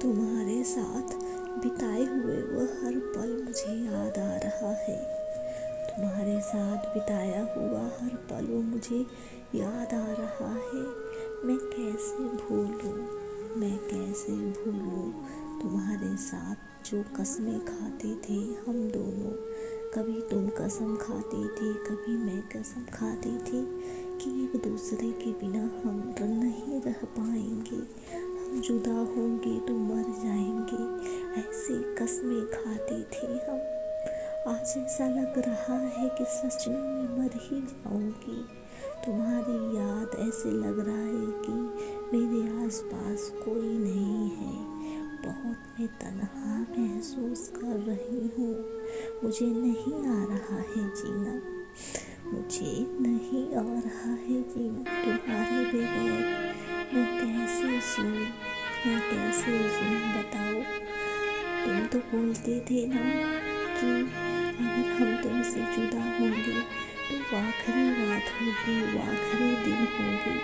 तुम्हारे साथ बिताए हुए वो हर पल मुझे याद आ रहा है। तुम्हारे साथ बिताया हुआ हर पल वो मुझे याद आ रहा है। मैं कैसे भूलूं तुम्हारे साथ जो कसमें खाते थे हम दोनों। कभी तुम कसम खाती थी, कभी मैं कसम खाती थी कि एक दूसरे के बिना हम नहीं रह पाएंगे, हम जुदा होंगे तो मर जाएंगे, ऐसी कसमें खाती थी हम। आज ऐसा लग रहा है कि सच में मैं मर ही जाऊंगी। तुम्हारी याद ऐसे लग रहा है कि मेरे आसपास कोई नहीं है। बहुत मैं तन्हा महसूस कर रही हूँ। मुझे नहीं आ रहा है जीना, मुझे नहीं आ रहा है जीना तुम्हारे बगैर। मैं कैसे जीऊँ बताओ। तुम तो बोलते थे ना कि अगर हम तुमसे जुदा होंगे तो वो आखिरी रात होगी, वो आखिरी दिन होगी।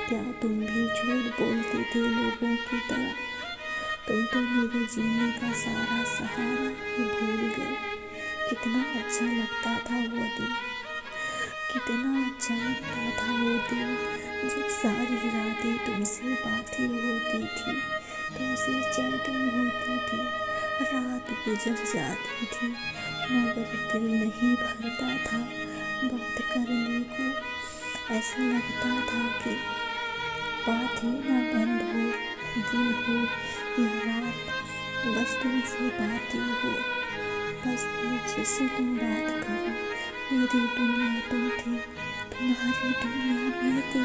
क्या तुम भी झूठ बोलते थे लोगों की तरह? तुम तो मेरे जीने का सारा सहारा ही भूल गए। कितना अच्छा लगता था वो दिन, कितना अच्छा लगता था वो दिन जब सारी रातें तुमसे बातें होती थी, तुमसे चैटिंग होती थी। रात गुजर जाती थी मगर दिल नहीं भरता था बात करने को। ऐसा लगता था कि बात ही ना बंद हो, दिन हो या रात, बस तुमसे बातें हो, बस मुझसे तुम बात करो। मेरी दुनिया तुम थी, तुम्हारी दुनिया मैं थी।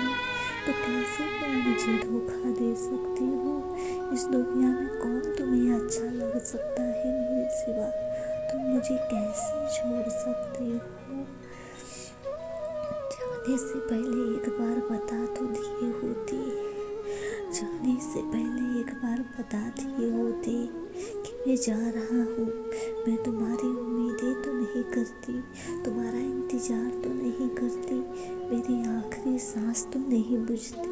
तो कैसे तुम मुझे धोखा दे सकती हो? इस दुनिया में कौन तुम्हें अच्छा लग सकता है मेरे सिवा? तुम मुझे कैसे छोड़ सकते हो? जाने से पहले एक बार बता तो दिए होते, जाने से पहले एक बार बता दिए होते कि मैं जा रहा हूँ। मैं तुम्हारी उम्मीदें तो नहीं करती, तुम्हारा इंतजार तो नहीं करती, मेरी आखिरी सांस तो नहीं बुझती।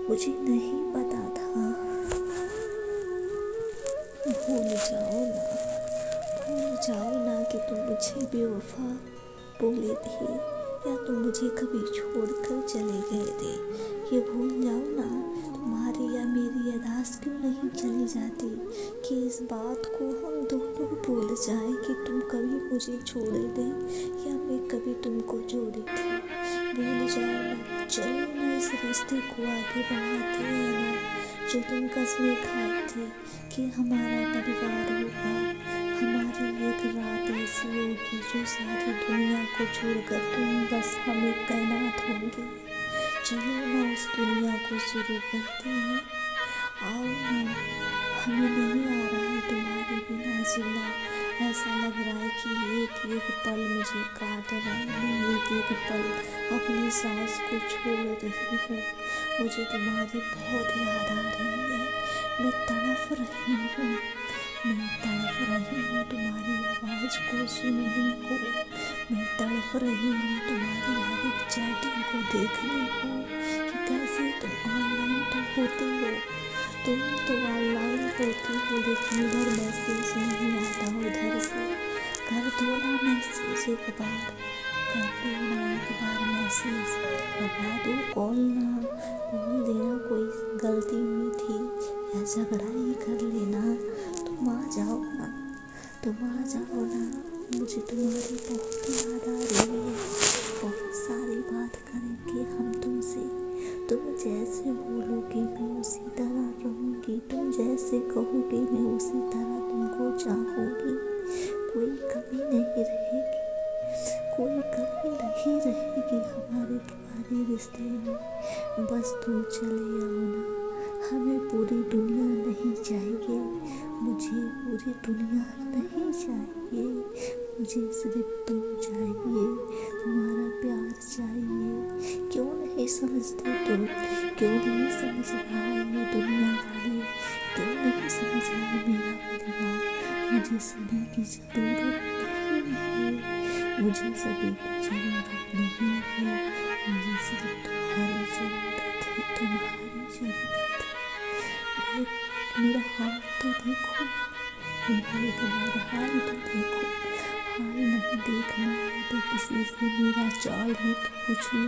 मुझे नहीं पता था। भूल जाओ ना कि तुम मुझे बेवफा बोले थे या तुम मुझे कभी छोड़कर चले गए थे। ये भूल जाओ ना। तुम्हारी या मेरी यादाश्त क्यों नहीं चली जाती कि इस बात को हम दोनों भूल जाएं कि तुम कभी मुझे छोड़े थे या मैं कभी तुमको जोड़ी थी। भूल जाओ ना। चलो ना इस रिश्ते को आगे बढ़ाते हैं ना, जो तुम कसमें खाए थे कि हमारा परिवार होगा, हमारी एक रात ऐसी होगी जो सारी दुनिया को छोड़कर तुम बस हमें तैनात होंगे। चलो ना उस दुनिया को शुरू करते हैं। आओ ना। हमें नहीं आ रहा है तुम्हारे बिना जीना। ऐसा लग रहा है कि एक एक पल मुझे काट रहा है, मैं एक एक पल अपनी सांस को छोड़ रही हूँ। मुझे तुम्हारी बहुत याद आ रही है। मैं तड़प रही हूँ तुम्हारी आवाज़ को सुनने को। मैं तड़प रही हूँ तुम्हारी हर एक चैटिंग को देखने को कि कैसे तुम ऑनलाइन तो होती हो, लेकिन इधर मैसेज नहीं आता उधर से। कर दो ना मैसेज एक बार, मैसेज लगा दो, कॉल ना बोल देना कोई गलती हुई थी या झगड़ा ही कर लेना। तुम आ जाओ ना। मुझे तुम्हारी बहुत याद आ रही है। बहुत सारी बात करेंगे हम तुमसे। तुम जैसे बोलोगे मैं उसी तरह रहूँगी, तुम जैसे कहोगे मैं उसी तरह तुमको चाहूँगी। कोई कमी नहीं रहेगी हमारे तुम्हारे रिश्ते में। बस तुम चले आओ ना। हमें पूरी दुनिया नहीं चाहिए, मुझे पूरी दुनिया नहीं चाहिए। मुझे सिर्फ तुम चाहिए, तुम्हारा प्यार चाहिए। क्यों नहीं समझते तुम? क्यों नहीं समझ रहा है ये दुनिया वाले? क्यों नहीं समझ रहा है मेरा परिवार? मुझे सभी की ज़रूरत नहीं है, मुझे सभी की ज़रूरत नहीं है। मुझे सिर्फ तुम्हारी ज़रूरत है, तुम्हारी ज़रूरत है। मेरा हाल तो देखो, मेरा एक बार हाल तो देखो। हाल नहीं देखना है तो किसी से मेरा चाल है तो पूछ लो।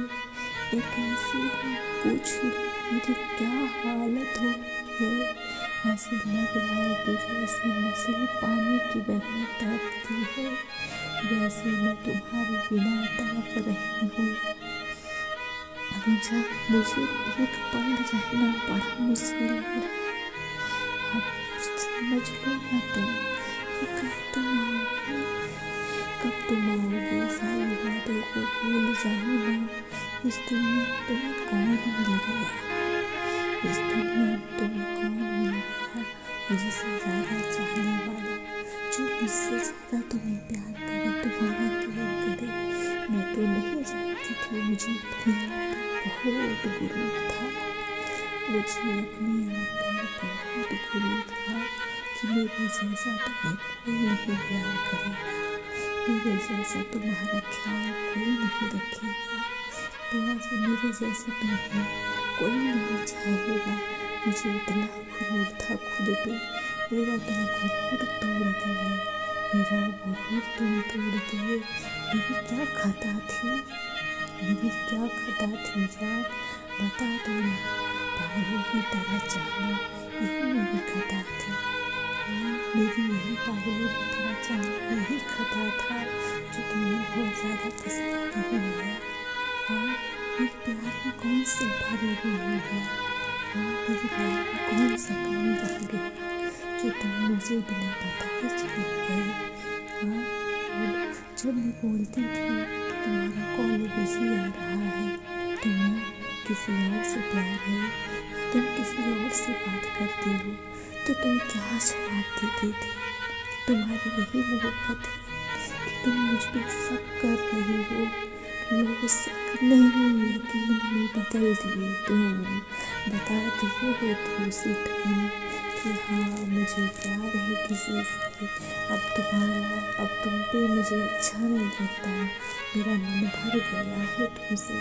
मैं कैसी हूँ पूछ लो, मेरी क्या हालत हो है। ऐसे लग रहा है कि जैसे मछली पानी के बगैर तड़पती है, वैसे मैं तुम्हारे बिना तड़प रही हूँ। मुझे एक पल रहना बड़ा मुश्किल हो रहा है। अब समझ लो ना तुम कि कब तुम आओगे। सारी बातों को भूल जाओ ना। इस दुनिया में तुम्हें कौन मिल गया, इस दुनिया में तुम्हें कौन मिल गया मुझसे ज़्यादा चाहने वाला, जो मुझसे ज़्यादा तुम्हें प्यार करे, तुम्हारा केयर करे। मैं तो नहीं जानती थी, मुझे अपने आप पर बहुत गुरूर था, मुझे अपने आप पर बहुत गुरूर था कि मेरे जैसा तुम्हें कोई नहीं प्यार करेगा, मेरे जैसा तुम्हारा ख्याल कोई नहीं रखेगा, मेरे जैसा तुम्हें कोई नहीं चाहेगा। मुझे इतना गुरूर था खुद पे, मेरा तुम गुरूर तोड़ दिए, मेरा गुरूर तुम तोड़ दिए। मेरी क्या खता थी, मेरी क्या खता थी जान, बता दो ना। पागलों की तरह जाना यही मेरी खता थी। हाँ, मेरी यही पागलों की तरह जाना यही खता था जो तुम्हें बहुत ज़्यादा पसंद नहीं है। हाँ, मेरे प्यार में कौन सी भरी हुई है। हाँ, मेरे प्यार में कौन सा कमी रह गया जो तुम मुझे बिना बताए चली गई। हाँ, जब मैं बोलती थी कि तुम्हारा कॉल बिजी आ रहा है, तुम्हें किसी और से प्यार है, तुम किसी और से बात करती हो, तो तुम क्या जवाब देती थी। तुम्हारी यही मोहब्बत है कि तुम मुझ पर शक कर रही हो। लोग शक नहीं यकीन में बदल दिए, तुम बता दिए होती उसी टाइम कि हाँ मुझे प्यार है किसी से। अब तुम पे मुझे अच्छा नहीं लगता, मेरा मन भर गया है तुमसे।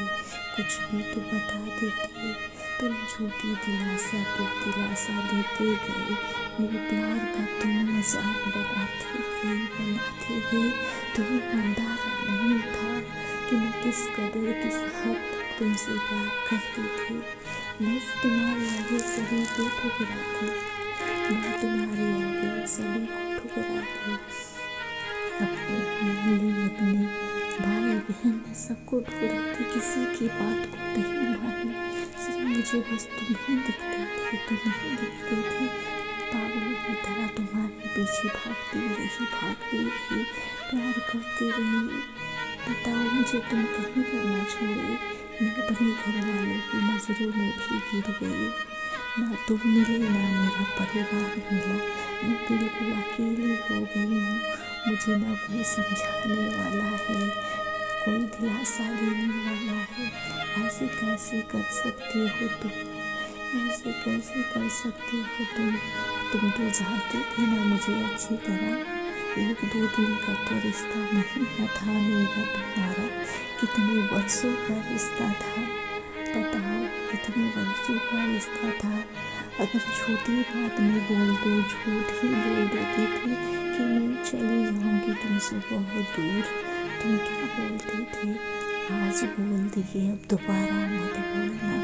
कुछ भी तो बता देती, तुम झूठी दिलासा पे दिलासा देते गए, मेरे प्यार का तुम मजाक बनाते गए। तुम्हें अंदाजा नहीं था कि मैं किस कदर किस हद तक तुमसे प्यार करती थी। मैं तुम्हारे आगे सभी को ठुकराती, मैं तुम्हारे आगे सभी को ठुकराती, अपने अपने भाई बहन सबको ठुकराती, किसी की बात को नहीं मानी। सिर्फ मुझे बस तुम ही दिखती थी, तुम ही दिखती थी। पागलों की तरह तुम्हारे पीछे भागती रही, प्यार करती रही। बताओ मुझे तुम कहीं पर ना छोड़े, मैं अपने घर वालों की नज़रों में भी गिर गई। ना तुम मिले ना मेरा परिवार मिला, मैं बिल्कुल अकेली हो गई हूँ। मुझे ना कोई समझाने वाला है, कोई दिलासा देने वाला है। ऐसे कैसे कर सकते हो तुम, ऐसे कैसे कर सकते हो तुम तो जानते थे ना मुझे अच्छी तरह। 1-2 दिन का तो रिश्ता नहीं ना था मेरा तुम्हारा, कितने वर्षों का रिश्ता था। बताओ कितने वर्षों का रिश्ता था। अगर छोटी बात में बोल दो, झूठ ही बोल देती थी कि मैं चली जाऊंगी तुमसे बहुत दूर। तुम क्या बोलते थे, आज बोल दिए अब दोबारा मत बोलना।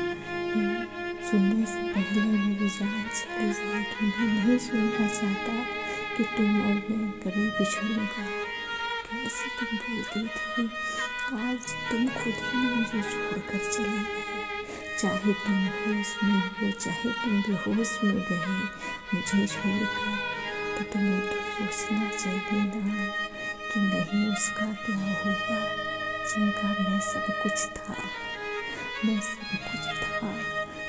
सुनने से पहले मेरी जान चली जाएगी। मैं नहीं सुनना चाहता कि तुम और मैं कभी बिछड़ूंगा। कैसे तुम बोलती थी, आज तुम खुद ही मुझे छोड़कर चले गए। चाहे तुम होश में हो, चाहे तुम बेहोश में गए मुझे छोड़कर, तो तुम्हें तो सोचना चाहिए ना कि नहीं उसका क्या होगा, जिनका मैं सब कुछ था, मैं सब कुछ था।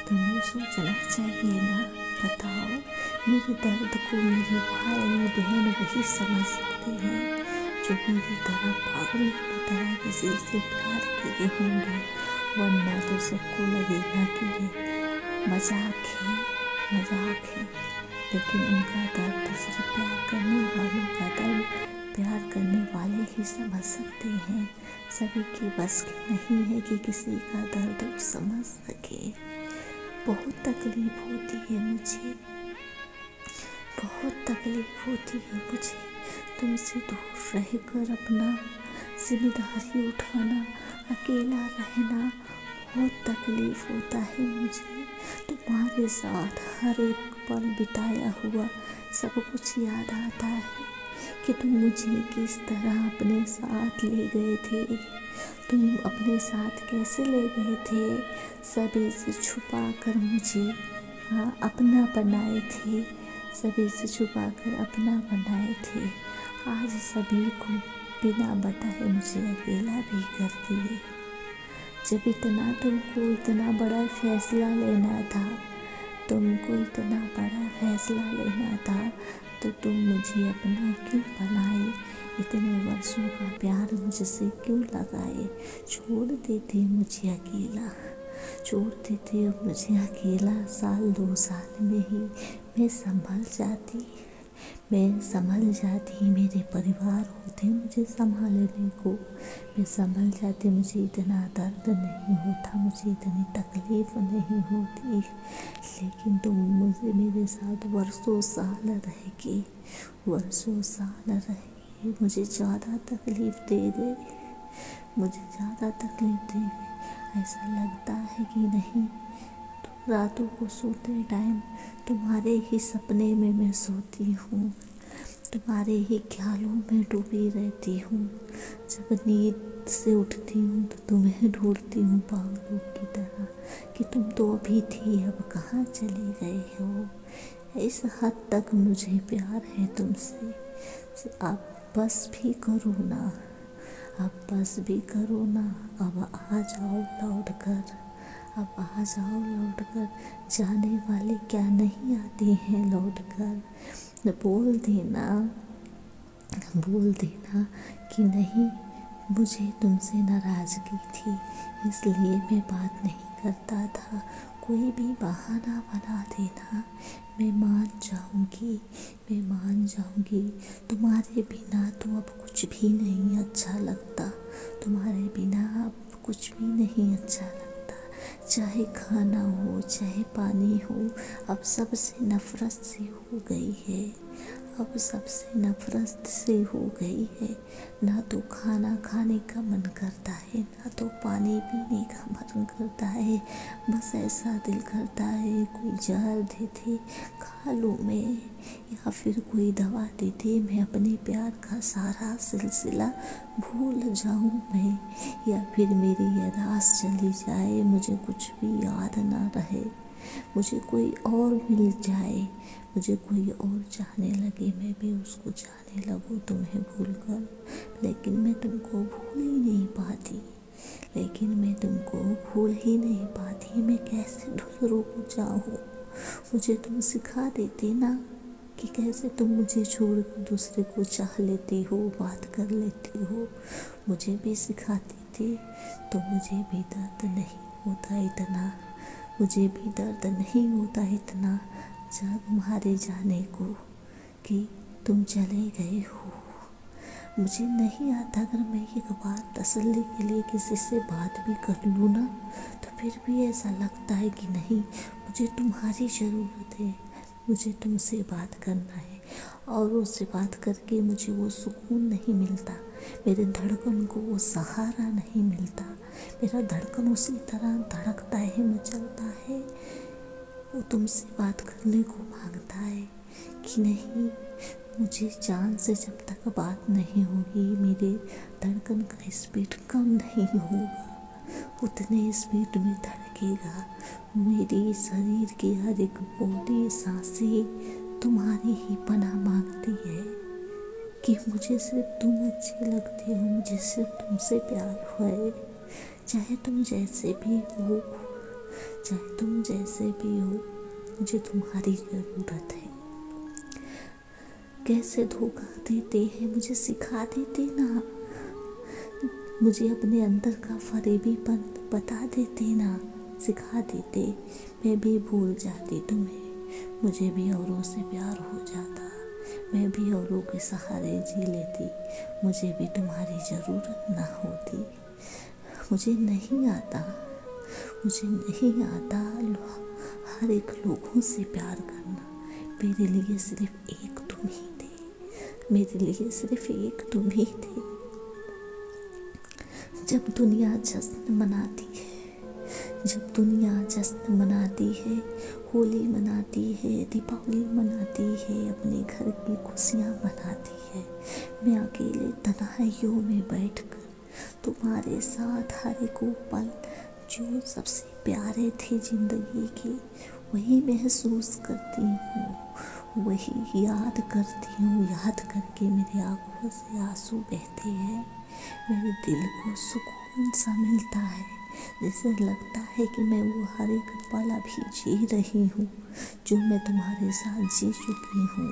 तुम्हें सोचना चाहिए ना। बताओ मेरे दर्द को मेरे भाई बहन वही समझ सकते हैं जो मेरी तरह पागल की तरह किसी से प्यार किए होंगे, वरना तो सबको लगेगा कि ये मजाक है। लेकिन उनका दर्द सिर्फ प्यार करने वालों का दर्द प्यार करने वाले ही समझ सकते हैं। सभी के बस की नहीं है कि किसी का दर्द समझ सके। बहुत तकलीफ होती है मुझे, तकलीफ होती है मुझे तुमसे दूर रहकर अपना जिम्मेदारी उठाना, अकेला रहना बहुत तकलीफ होता है मुझे। तुम्हारे साथ हर एक पल बिताया हुआ सब कुछ याद आता है कि तुम मुझे किस तरह अपने साथ ले गए थे। तुम अपने साथ कैसे ले गए थे, सभी से छुपा कर मुझे अपना बनाए थे, सभी से छुपा कर अपना बनाए थे। आज सभी को बिना बताए मुझे अकेला भी कर दिए। जब तुमको इतना बड़ा फैसला लेना था, तुमको इतना बड़ा फैसला लेना था तो तुम मुझे अपना क्यों बनाए, इतने वर्षों का प्यार मुझसे क्यों लगाए। छोड़ देते मुझे अकेला, छोड़ देते मुझे अकेला। 1-2 साल में ही मैं संभल जाती, मेरे परिवार होते मुझे संभालने को, मैं संभल जाती। मुझे इतना दर्द नहीं होता, मुझे इतनी तकलीफ नहीं होती। लेकिन तुम मेरे साथ वर्षों साल रह के मुझे ज़्यादा तकलीफ दे गए, ऐसा लगता है कि नहीं, रातों को सोते टाइम तुम्हारे ही सपने में मैं सोती हूँ, तुम्हारे ही ख्यालों में डूबी रहती हूँ। जब नींद से उठती हूँ तो तुम्हें ढूंढती हूँ पागलों की तरह कि तुम तो अभी थी, अब कहाँ चले गए हो। इस हद तक मुझे प्यार है तुमसे। अब बस भी करो ना, अब आ जाओ लौट कर। जाने वाले क्या नहीं आते हैं लौट कर। बोल देना कि नहीं, मुझे तुमसे नाराज़गी थी इसलिए मैं बात नहीं करता था। कोई भी बहाना बना देना, मैं मान जाऊंगी। तुम्हारे बिना तो अब कुछ भी नहीं अच्छा लगता, चाहे खाना हो चाहे पानी हो, अब सबसे नफरत सी हो गई है। ना तो खाना खाने का मन करता है, ना तो पानी पीने का मन करता है। बस ऐसा दिल करता है कोई जहर दे दे खा लूँ मैं, या फिर कोई दवा दे दे मैं अपने प्यार का सारा सिलसिला भूल जाऊँ मैं, या फिर मेरी याददाश्त चली जाए, मुझे कुछ भी याद ना रहे, मुझे कोई और मिल जाए, मुझे कोई और चाहने लगे, मैं भी उसको चाहने लगूँ तुम्हें भूलकर। लेकिन मैं तुमको भूल ही नहीं पाती। मैं कैसे दूसरों को चाहूँ। मुझे तुम सिखा देते ना कि कैसे तुम मुझे छोड़ कर दूसरे को चाह लेते हो, बात कर लेते हो। मुझे भी सिखाते थे तो मुझे भी दर्द नहीं होता इतना जब तुम्हारे जाने को कि तुम चले गए हो। मुझे नहीं आता, अगर मैं एक बार तसल्ली के लिए किसी से बात भी कर लूँ ना, तो फिर भी ऐसा लगता है कि नहीं, मुझे तुम्हारी ज़रूरत है, मुझे तुमसे बात करना है। और उससे बात करके मुझे वो सुकून नहीं मिलता, मेरे धड़कन को वो सहारा नहीं मिलता। मेरा धड़कन उसी तरह धड़कता है, मचलता है, वो तुमसे बात करने को मांगता है कि नहीं, मुझे जान से जब तक बात नहीं होगी, मेरे धड़कन का स्पीड कम नहीं होगा, उतने स्पीड में धड़केगा मेरी शरीर की हर एक बॉडी, सांसें तुम्हारी ही पनाह मांगती है कि मुझे सिर्फ तुम अच्छे लगते हो, मुझे सिर्फ तुमसे प्यार है। चाहे तुम जैसे भी हो, मुझे तुम्हारी ज़रूरत है। कैसे धोखा देते हैं मुझे सिखा देते ना, मुझे अपने अंदर का फरेबीपन बता देते ना, सिखा देते, मैं भी भूल जाती तुम्हें, मुझे भी औरों से प्यार हो जाता, मैं भी औरों के सहारे जी लेती, मुझे भी तुम्हारी ज़रूरत ना होती। मुझे नहीं आता हर एक लोगों से प्यार करना। मेरे लिए सिर्फ एक तुम ही थे, मेरे लिए सिर्फ एक तुम ही थे। जब दुनिया जश्न मनाती है, जब दुनिया जश्न मनाती है, होली मनाती है, दीपावली मनाती है, अपने घर की खुशियाँ मनाती है, मैं अकेले तन्हाइयों में बैठकर तुम्हारे साथ हर एक पल जो सबसे प्यारे थे जिंदगी के, वही महसूस करती हूँ, वही याद करती हूँ। याद करके मेरी आंखों से आंसू बहते हैं, मेरे दिल को सुकून सा मिलता है, जैसे लगता है कि मैं वो हर एक पल अभी जी रही हूँ जो मैं तुम्हारे साथ जी चुकी हूँ।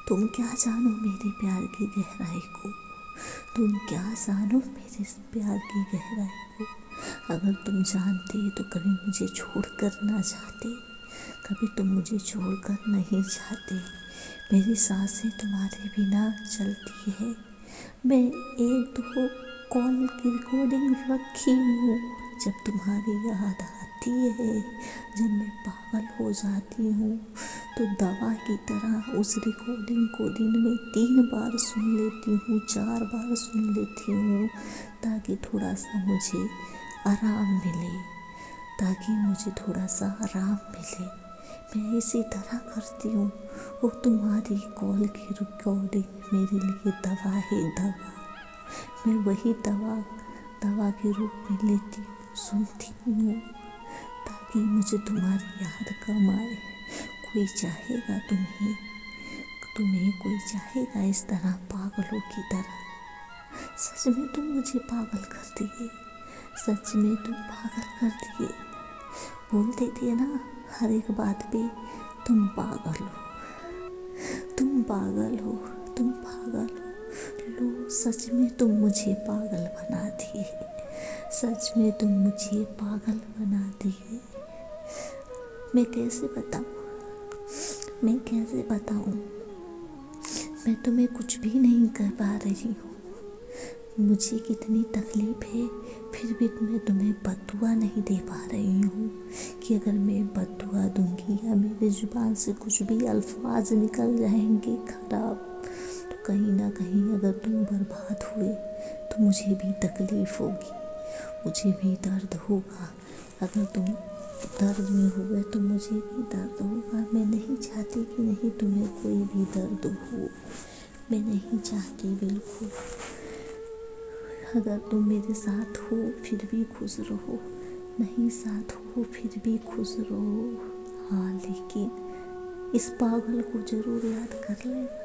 तुम क्या जानो मेरे प्यार की गहराई को, तुम क्या जानो मेरे प्यार की गहराई को। अगर तुम जानते तो कभी मुझे छोड़कर ना जाते, कभी तुम मुझे छोड़कर नहीं जाते। मेरी सांसें तुम्हारे बिना चलती है, मैं एक दो कॉल की रिकॉर्डिंग रखी हूँ। जब तुम्हारी याद आती है, जब मैं पागल हो जाती हूँ, तो दवा की तरह उस रिकॉर्डिंग को दिन में 3 बार सुन लेती हूँ, 4 बार सुन लेती हूँ, ताकि थोड़ा सा मुझे आराम मिले, ताकि मुझे थोड़ा सा आराम मिले। मैं इसी तरह करती हूँ। वो तुम्हारी कॉल की रिकॉर्डिंग मेरे लिए दवा है, दवा। मैं वही दवा के रूप में लेती हूँ, सुनती हूँ, ताकि मुझे तुम्हारी याद कम आए। कोई चाहेगा तुम्हें कोई चाहेगा इस तरह पागलों की तरह। सच में तुम मुझे पागल कर दिए, सच में तुम पागल कर दिए। बोलते थे ना हर एक बात पे तुम पागल हो, तुम पागल हो, तुम पागल हो। लो सच में तुम मुझे पागल बना दिए, सच में तुम मुझे पागल बना दिए। मैं कैसे बताऊं, मैं तुम्हें कुछ भी नहीं कर पा रही हूँ। मुझे कितनी तकलीफ है, फिर भी मैं तुम्हें बद्दुआ नहीं दे पा रही हूँ कि अगर मैं बद्दुआ दूंगी या मेरे जुबान से कुछ भी अल्फाज निकल जाएंगे खराब, तो कहीं ना कहीं अगर तुम बर्बाद हुए तो मुझे भी तकलीफ होगी, मुझे भी दर्द होगा। अगर तुम दर्द में हुए तो मुझे भी दर्द होगा। मैं नहीं चाहती कि नहीं तुम्हें कोई भी दर्द हो, मैं नहीं चाहती बिल्कुल। अगर तुम मेरे साथ हो फिर भी खुश रहो, नहीं साथ हो फिर भी खुश रहो। हाँ लेकिन इस पागल को ज़रूर याद कर लेना,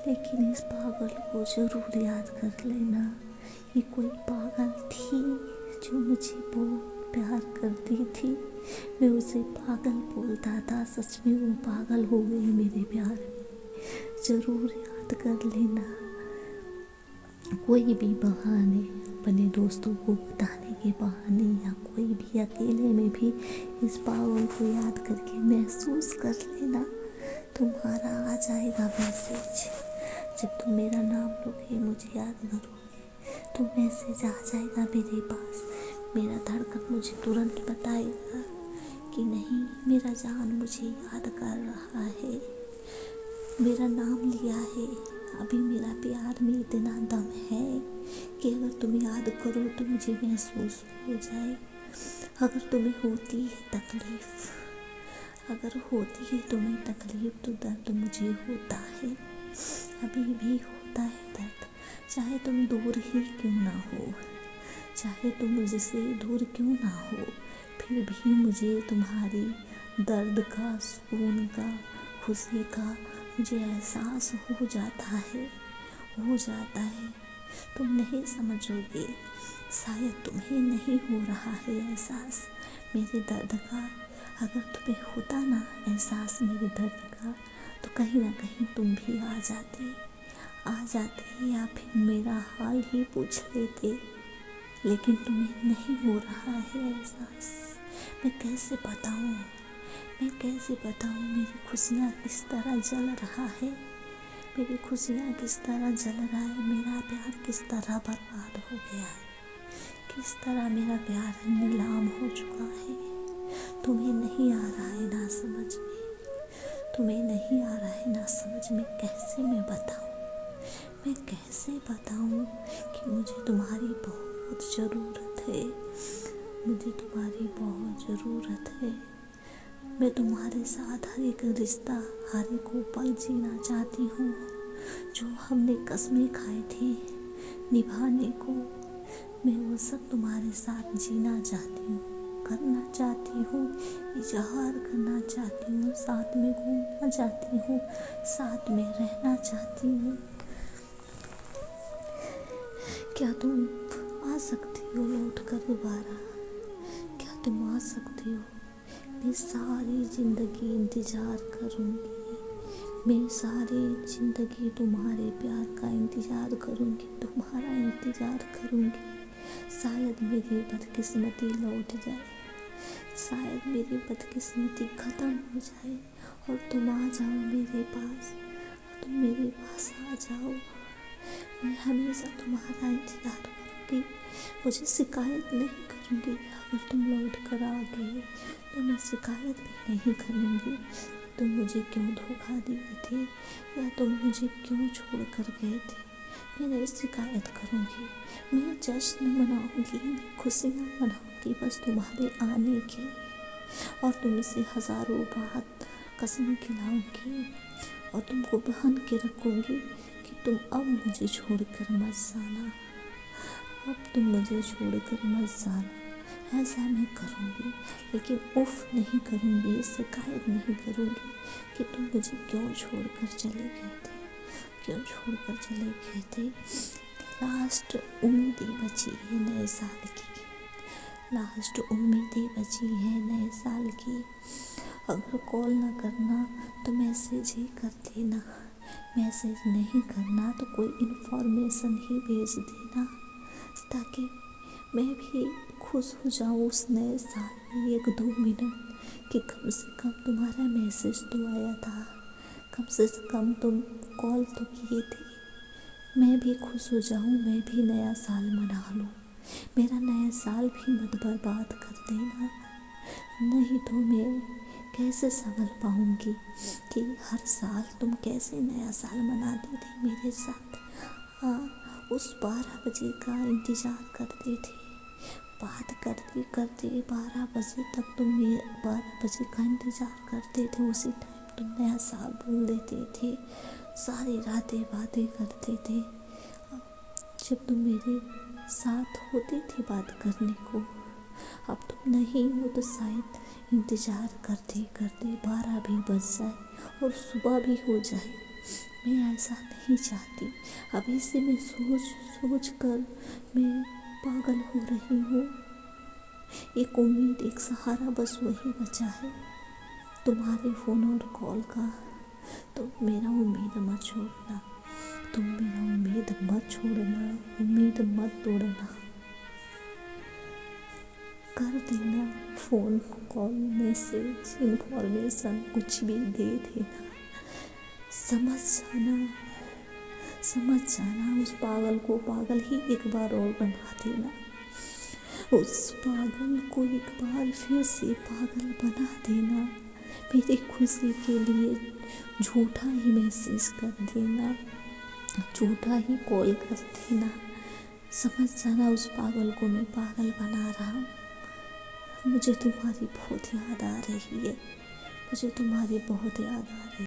लेकिन इस पागल को ज़रूर याद कर लेना। ये कोई पागल थी जो मुझे बहुत प्यार करती थी, मैं उसे पागल बोलता था, सच में वो पागल हो गई मेरे प्यार में। ज़रूर याद कर लेना। कोई भी बहाने, अपने दोस्तों को बताने के बहाने या कोई भी अकेले में भी इस पागल को याद करके महसूस कर लेना। तुम्हारा आ जाएगा मैसेज, जब तुम मेरा नाम लोगे, मुझे याद करोगे तो मैसेज आ जाएगा मेरे पास। मेरा धड़कन मुझे तुरंत बताएगा कि नहीं मेरा जान मुझे याद कर रहा है, मेरा नाम लिया है। अभी मेरा प्यार में इतना दम है कि अगर तुम याद करो तो मुझे महसूस हो जाए। अगर तुम्हें होती है तकलीफ़, अगर होती है तुम्हें तकलीफ़ तो दर्द मुझे होता है, अभी भी होता है दर्द। चाहे तुम दूर ही क्यों ना हो, चाहे तुम मुझसे दूर क्यों ना हो, फिर भी मुझे तुम्हारी दर्द का, सुकून का, खुशी का मुझे एहसास हो जाता है। तुम नहीं समझोगे, शायद तुम्हें नहीं हो रहा है एहसास मेरे दर्द का। अगर तुम्हें होता ना एहसास मेरे दर्द का तो कहीं ना कहीं तुम भी आ जाते या फिर मेरा हाल ही पूछ लेते, लेकिन तुम्हें नहीं हो रहा है एहसास। मैं कैसे बताऊँ मेरी खुशियाँ किस तरह जल रहा है, मेरी खुशियाँ किस तरह जल रहा है, मेरा प्यार किस तरह बर्बाद हो गया है, किस तरह मेरा प्यार नीलाम हो चुका है। तुम्हें नहीं आ रहा है ना समझ में, तुम्हें नहीं आ रहा है ना समझ में, कैसे मैं बताऊँ, मैं कैसे बताऊँ कि मुझे तुम्हारी बहुत ज़रूरत है, मुझे तुम्हारी बहुत ज़रूरत है। मैं तुम्हारे साथ हर एक रिश्ता, हर एक पल जीना चाहती हूँ जो हमने कसमें खाए थे निभाने को। मैं वो सब तुम्हारे साथ जीना चाहती हूँ, करना चाहती हूँ, इजहार करना चाहती हूँ, साथ में घूमना चाहती हूँ, साथ में रहना चाहती हूँ। क्या तुम आ सकती हो लौट कर दोबारा? क्या तुम आ सकती हो? मैं सारी ज़िंदगी इंतज़ार करूँगी, मैं सारी ज़िंदगी तुम्हारे प्यार का इंतज़ार करूँगी, तुम्हारा इंतज़ार करूँगी। शायद मेरी बदकिस्मती लौट जाए, शायद मेरी बदकिस्मती ख़त्म हो जाए और तुम आ जाओ मेरे पास, तुम मेरे पास आ जाओ। मैं हमेशा तुम्हारा इंतज़ार करूँगी, मुझे शिकायत नहीं करूँगी। अगर तुम लौट कर आ गए तो मैं शिकायत भी नहीं करूँगी। तुम मुझे क्यों धोखा दिए थे या तुम मुझे क्यों छोड़ कर गए थे, मैं नहीं शिकायत करूँगी। मैं जश्न मनाऊँगी, मैं खुशियाँ मनाऊँगी बस तुम्हारे आने की, और तुमसे हज़ारों बात कसम खिलाऊँगी और तुमको बहन के रखूँगी कि तुम अब मुझे छोड़कर मत जाना, अब तुम मुझे छोड़कर मत जाना। ऐसा मैं करूँगी, लेकिन उफ नहीं करूँगी, शिकायत नहीं करूँगी कि तुम मुझे क्यों छोड़कर चले गए थे, क्यों छोड़कर चले गए थे। लास्ट उम्मीदें बची है नए साल की, लास्ट उम्मीदें बची है नए साल की। अगर कॉल ना करना तो मैसेज ही कर देना, मैसेज नहीं करना तो कोई इन्फॉर्मेशन ही भेज देना, ताकि मैं भी खुश हो जाऊँ उस नए साल में 1-2 मिनट कि कम से कम तुम्हारा मैसेज तो आया था, कम से कम तुम कॉल तो किए थे। मैं भी खुश हो जाऊँ, मैं भी नया साल मना लूँ। मेरा नया साल भी मत बर्बाद कर देना, नहीं तो मैं कैसे संभल पाऊँगी कि हर साल तुम कैसे नया साल मनाते थे मेरे साथ। हाँ, उस 12 बजे का इंतज़ार करते थे, बात करते करते 12 बजे तक तुम 12 बजे का इंतज़ार करते थे, उसी टाइम तुम नया साल बोल देते थे, सारी रातें बातें करते थे। जब तुम मेरे साथ होते थे बात करने को, अब तुम नहीं हो तो शायद इंतज़ार करते करते 12 भी बज जाए और सुबह भी हो जाए। मैं ऐसा नहीं चाहती, अभी से मैं सोच कर मैं पागल हो रही हूँ। एक उम्मीद, एक सहारा बस वही बचा है तुम्हारे फ़ोन और कॉल का। तुम मेरा उम्मीद मत छोड़ना, तुम मेरा उम्मीद मत छोड़ना, उम्मीद मत तोड़ना। कर देना फ़ोन कॉल मैसेज इन्फॉर्मेशन कुछ भी दे देना, समझ जाना उस पागल को पागल ही एक बार और बना देना, उस पागल को एक बार फिर से पागल बना देना। मेरी खुशी के लिए झूठा ही मैसेज कर देना, झूठा ही कॉल कर देना। समझ जाना उस पागल को मैं पागल बना रहा हूँ। मुझे तुम्हारी बहुत याद आ रही है, मुझे तुम्हारी बहुत याद आ रही है।